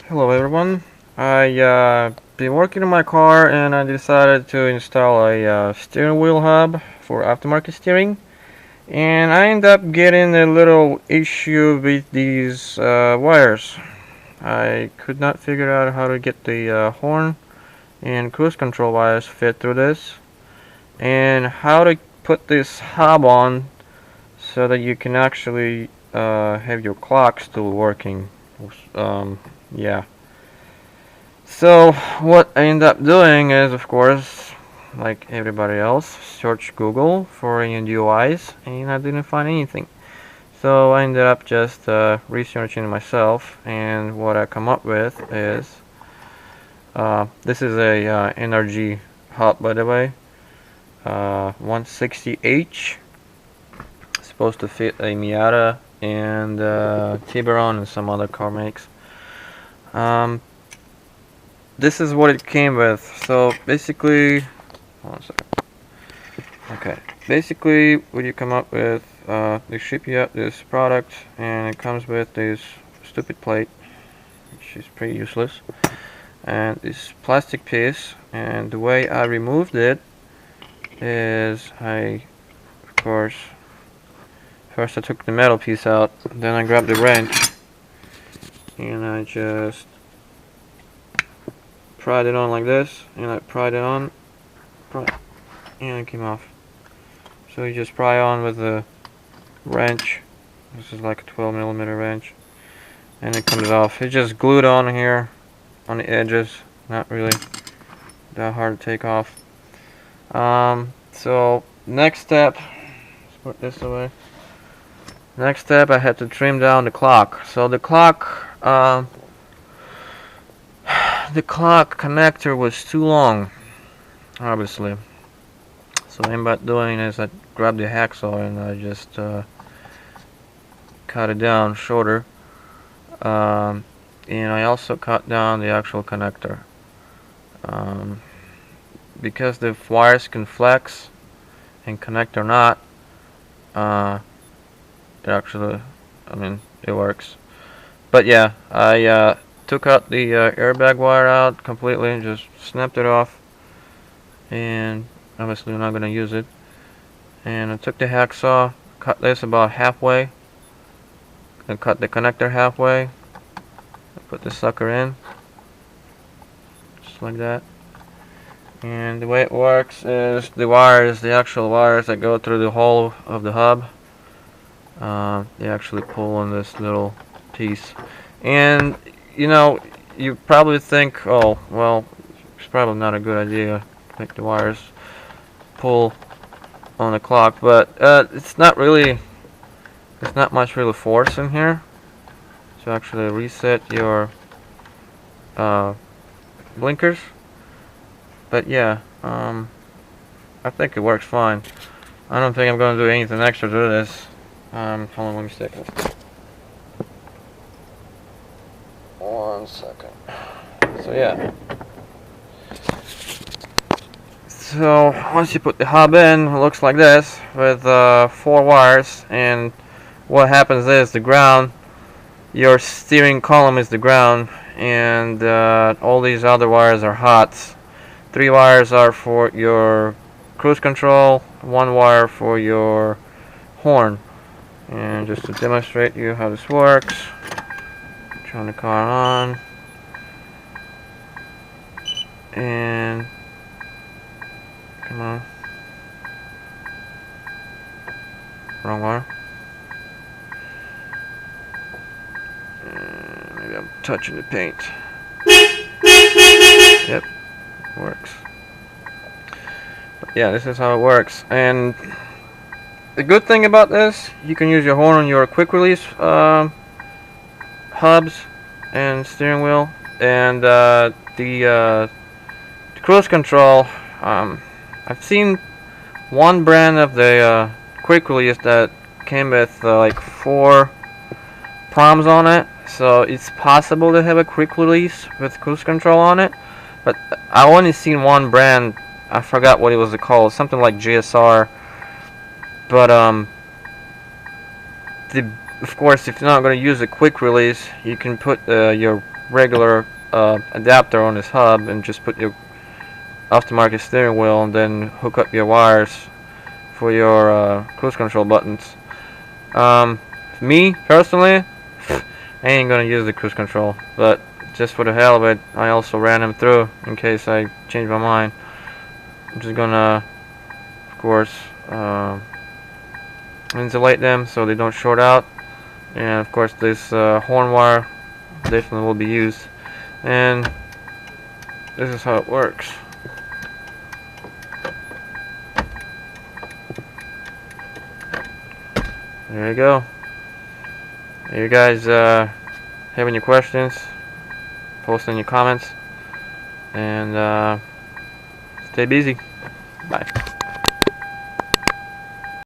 Hello everyone. I been working on my car and I decided to install a steering wheel hub for aftermarket steering, and I ended up getting a little issue with these wires. I could not figure out how to get the horn and cruise control wires fit through this, and how to put this hub on so that you can actually have your clock still working. Yeah. So what I end up doing is, of course, like everybody else, search Google for UIs, and I didn't find anything. So I ended up just researching myself, and what I come up with is this is a NRG hub, by the way, 160H, supposed to fit a Miata and Tiburon and some other car makes. This is what it came with. So basically, hold on a second. Okay, basically what you come up with, they ship you out this product, and it comes with this stupid plate, which is pretty useless, and this plastic piece. And the way I removed it is of course, first I took the metal piece out, then I grabbed the wrench, and I just pried it on like this, and I pried it on, and it came off. So you just pry on with the wrench. This is like a 12mm wrench, and it comes off. It's just glued on here on the edges, not really that hard to take off. So next step, let's put this away. Next step, I had to trim down the clock. So the clock connector was too long, obviously. So what I ended up doing is I grabbed the hacksaw and I just cut it down shorter, and I also cut down the actual connector, because the wires can flex and connect or not. It actually, it works. But yeah, I took out the airbag wire out completely and just snapped it off, and obviously we're not going to use it. And I took the hacksaw, cut this about halfway, and cut the connector halfway. I put the sucker in, just like that. And the way it works is the wires, the actual wires that go through the hole of the hub, they actually pull on this little piece. And you probably think, oh well, it's probably not a good idea to make the wires pull on the clock, but it's not really, there's not much really force in here to actually reset your blinkers. But yeah, I think it works fine. I don't think I'm going to do anything extra to this. Hold on, let me stick this. 1 second. So yeah. So once you put the hub in, it looks like this with 4 wires, and what happens is the ground, your steering column is the ground, and all these other wires are hot. 3 wires are for your cruise control, 1 wire for your horn. And just to demonstrate you how this works, turn the car on, and come on, wrong wire. And maybe I'm touching the paint. Yep, works. But yeah, this is how it works. And the good thing about this, you can use your horn on your quick release hubs and steering wheel, and the cruise control. I've seen one brand of the quick release that came with like 4 proms on it, so it's possible to have a quick release with cruise control on it. But I only seen one brand. I forgot what it was called, something like GSR. But of course, if you're not going to use a quick release, you can put your regular adapter on this hub and just put your aftermarket steering wheel and then hook up your wires for your cruise control buttons. Me personally, I ain't gonna use the cruise control, but just for the hell of it, I also ran them through in case I change my mind. I'm just gonna, of course, insulate them so they don't short out, and of course this horn wire definitely will be used, and this is how it works. There you go. If you guys have any questions, post in your comments, and stay busy. Bye.